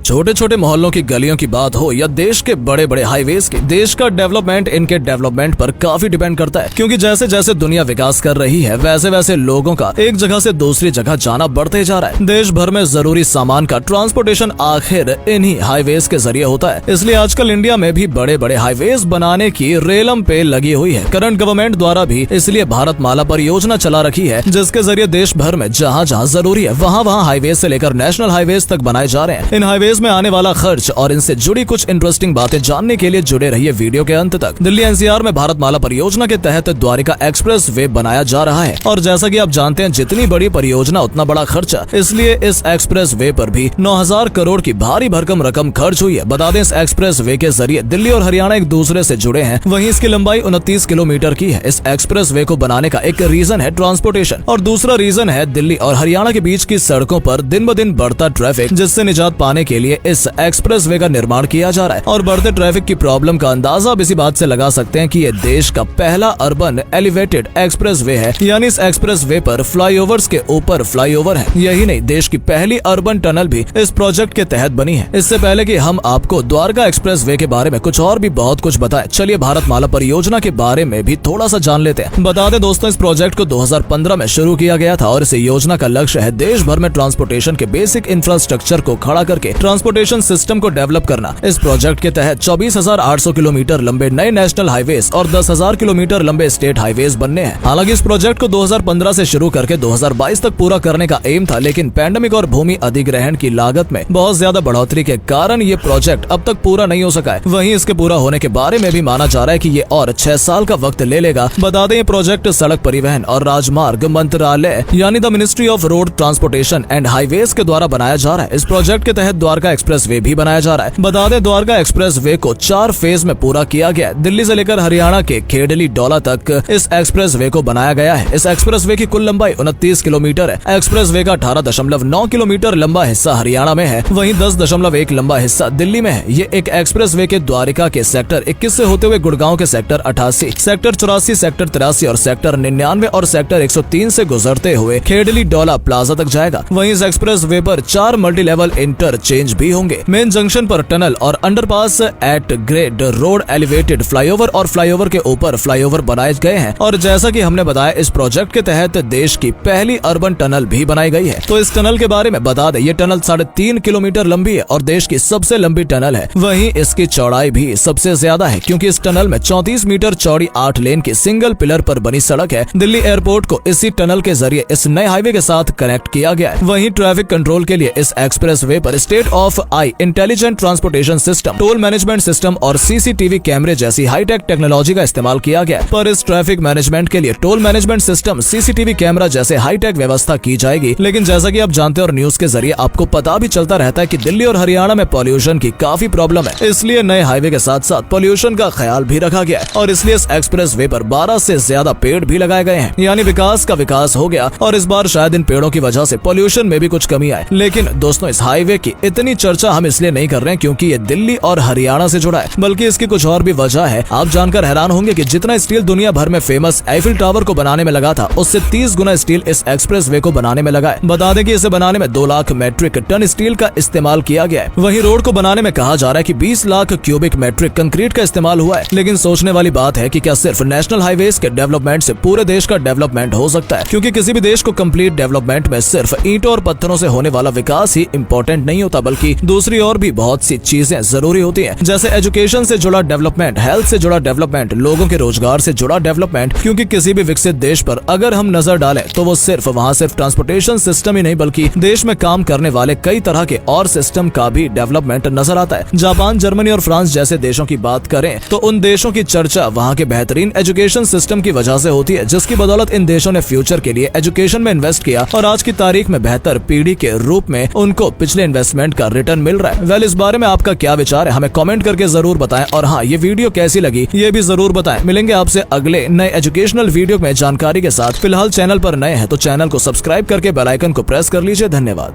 छोटे छोटे मोहल्लों की गलियों की बात हो या देश के बड़े बड़े हाईवेज की, देश का डेवलपमेंट इनके डेवलपमेंट पर काफी डिपेंड करता है। क्योंकि जैसे जैसे दुनिया विकास कर रही है वैसे वैसे लोगों का एक जगह से दूसरी जगह जाना बढ़ते जा रहा है। देश भर में जरूरी सामान का ट्रांसपोर्टेशन आखिर इन्हीं हाईवेज के जरिए होता है। इसलिए आजकल इंडिया में भी बड़े बड़े हाईवेज बनाने की रेलम पे लगी हुई है। करंट गवर्नमेंट द्वारा भी इसलिए भारत माला परियोजना चला रखी है, जिसके जरिए देश भर में जहाँ जहाँ जरूरी है वहाँ हाईवेज से लेकर नेशनल हाईवेज तक बनाए जा रहे हैं। इन हाईवेज में आने वाला खर्च और इनसे जुड़ी कुछ इंटरेस्टिंग बातें जानने के लिए जुड़े रहिए वीडियो के अंत तक। दिल्ली एनसीआर में भारत माला परियोजना के तहत द्वारिका एक्सप्रेस वे बनाया जा रहा है और जैसा कि आप जानते हैं जितनी बड़ी परियोजना उतना बड़ा खर्चा, इसलिए इस एक्सप्रेस वे पर भी 9000 करोड़ की भारी भरकम रकम खर्च हुई है। बता दें इस एक्सप्रेस वे के जरिए दिल्ली और हरियाणा एक दूसरे से जुड़े हैं। वहीं इसकी लंबाई 29 किलोमीटर की है। इस एक्सप्रेस वे को बनाने का एक रीजन है ट्रांसपोर्टेशन और दूसरा रीजन है दिल्ली और हरियाणा के बीच की सड़कों पर दिन ब दिन बढ़ता ट्रैफिक, जिससे निजात पाने के लिए इस एक्सप्रेस वे का निर्माण किया जा रहा है। और बढ़ते ट्रैफिक की प्रॉब्लम का अंदाजा अब इसी बात से लगा सकते हैं कि ये देश का पहला अर्बन एलिवेटेड एक्सप्रेस वे है, यानी इस एक्सप्रेस वे पर फ्लाईओवर्स के ऊपर फ्लाईओवर है। यही नहीं, देश की पहली अर्बन टनल भी इस प्रोजेक्ट के तहत बनी है। इससे पहले कि हम आपको द्वारका एक्सप्रेस वे के बारे में कुछ और भी बहुत कुछ बताएं, चलिए भारत माला परियोजना के बारे में भी थोड़ा सा जान लेते हैं। बता दें दोस्तों, इस प्रोजेक्ट को 2015 में शुरू किया गया था और इस योजना का लक्ष्य है देश भर में ट्रांसपोर्टेशन के बेसिक इंफ्रास्ट्रक्चर को खड़ा करके ट्रांसपोर्टेशन सिस्टम को डेवलप करना। इस प्रोजेक्ट के तहत 24,800 किलोमीटर लंबे नए नेशनल हाईवेज और 10,000 किलोमीटर लंबे स्टेट हाईवेज बनने हैं। हालांकि इस प्रोजेक्ट को 2015 से शुरू करके 2022 तक पूरा करने का एम था, लेकिन पैंडेमिक और भूमि अधिग्रहण की लागत में बहुत ज्यादा बढ़ोतरी के कारण ये प्रोजेक्ट अब तक पूरा नहीं हो सका है। वहीं इसके पूरा होने के बारे में भी माना जा रहा है कि ये और 6 साल का वक्त ले लेगा। बता दें ये प्रोजेक्ट सड़क परिवहन और राजमार्ग मंत्रालय यानी the ministry of road transportation and highways के द्वारा बनाया जा रहा है। इस प्रोजेक्ट के तहत द्वारका एक्सप्रेस वे भी बनाया जा रहा है। बता दें द्वारका एक्सप्रेस वे को 4 फेज में पूरा किया गया है। दिल्ली से लेकर हरियाणा के खेड़ली डोला तक इस एक्सप्रेस वे को बनाया गया है। इस एक्सप्रेस वे की कुल लंबाई 29 किलोमीटर है। एक्सप्रेस वे का 18.9 किलोमीटर लंबा हिस्सा हरियाणा में है, वहीं 10.1 लंबा हिस्सा दिल्ली में है। ये एक एक्सप्रेस वे के द्वारिका के सेक्टर 21 से होते हुए गुड़गांव के सेक्टर 88, सेक्टर 84, सेक्टर 83 और सेक्टर 99 और सेक्टर 103 से गुजरते हुए खेड़ली डोला प्लाजा तक जाएगा। वहीं इस एक्सप्रेस वे पर 4 मल्टी लेवल इंटरचेंज भी होंगे। मेन जंक्शन पर टनल और underpass at grade road elevated flyover और फ्लाईओवर के ऊपर फ्लाईओवर बनाए गए हैं। और जैसा कि हमने बताया इस प्रोजेक्ट के तहत देश की पहली अर्बन टनल भी बनाई गई है। तो इस टनल के बारे में बता दें, ये टनल 3.5 किलोमीटर लंबी है और देश की सबसे लंबी टनल है। वहीं इसकी चौड़ाई भी सबसे ज्यादा है, क्योंकि इस टनल में 34 मीटर चौड़ी 8 लेन की सिंगल पिलर पर बनी सड़क है। दिल्ली एयरपोर्ट को इसी टनल के जरिए इस नए हाईवे के साथ कनेक्ट किया गया है। वहीं ट्रैफिक कंट्रोल के लिए इस एक्सप्रेस वे पर state of I intelligent transportation system, toll management system और सीसीटीवी कैमरे जैसी हाईटेक टेक्नोलॉजी का इस्तेमाल किया गया है। पर इस ट्रैफिक मैनेजमेंट के लिए toll management system, CCTV camera जैसे हाईटेक व्यवस्था की जाएगी। लेकिन जैसा कि आप जानते हैं और न्यूज के जरिए आपको पता भी चलता रहता है कि दिल्ली और हरियाणा में पॉल्यूशन की काफी प्रॉब्लम है, इसलिए नए हाईवे के साथ साथ पॉल्यूशन का ख्याल भी रखा गया है। और इसलिए इस एक्सप्रेस वे पर 12 से ज्यादा पेड़ भी लगाए गए हैं, यानी विकास का विकास हो गया। और इस बार शायद इन पेड़ों की वजह से पॉल्यूशन में भी कुछ कमी आए। लेकिन दोस्तों, इस हाईवे की इतनी चर्चा हम इसलिए नहीं कर रहे हैं क्योंकि ये दिल्ली और हरियाणा से जुड़ा है, बल्कि इसकी कुछ और भी वजह है। आप जानकर हैरान होंगे कि जितना स्टील दुनिया भर में फेमस आईफिल टावर को बनाने में लगा था, उससे 30 गुना स्टील इस एक्सप्रेस वे को बनाने में लगा है। बता दें कि इसे बनाने में 2 लाख मेट्रिक टन स्टील का इस्तेमाल किया गया है। वहीं रोड को बनाने में कहा जा रहा है कि 20 लाख क्यूबिक मेट्रिक कंक्रीट का इस्तेमाल हुआ है। लेकिन सोचने वाली बात है कि क्या सिर्फ नेशनल हाईवेज के डेवलपमेंट से पूरे देश का डेवलपमेंट हो सकता है? क्योंकि किसी भी देश को कंप्लीट डेवलपमेंट में सिर्फ ईंटों और पत्थरों से होने वाला विकास ही इम्पोर्टेंट नहीं होता, बल्कि दूसरी और भी बहुत सी चीजें जरूरी होती हैं, जैसे एजुकेशन से जुड़ा डेवलपमेंट, हेल्थ से जुड़ा डेवलपमेंट, लोगों के रोजगार से जुड़ा डेवलपमेंट। क्योंकि किसी भी विकसित देश पर अगर हम नजर डालें तो वो सिर्फ वहाँ सिर्फ ट्रांसपोर्टेशन सिस्टम ही नहीं, बल्कि देश में काम करने वाले कई तरह के और सिस्टम का भी डेवलपमेंट नजर आता है। जापान, जर्मनी और फ्रांस जैसे देशों की बात करें तो उन देशों की चर्चा वहाँ के बेहतरीन एजुकेशन सिस्टम की वजह से होती है, जिसकी बदौलत इन देशों ने फ्यूचर के लिए एजुकेशन में इन्वेस्ट किया और आज की तारीख में बेहतर पीढ़ी के रूप में उनको पिछले इन्वेस्टमेंट का रिटर्न मिल रहा है। वेल, इस बारे में आपका क्या विचार है हमें कमेंट करके जरूर बताएं। और हाँ, ये वीडियो कैसी लगी ये भी जरूर बताएं। मिलेंगे आपसे अगले नए एजुकेशनल वीडियो में जानकारी के साथ। फिलहाल चैनल पर नए हैं तो चैनल को सब्सक्राइब करके बेल आइकन को प्रेस कर लीजिए। धन्यवाद।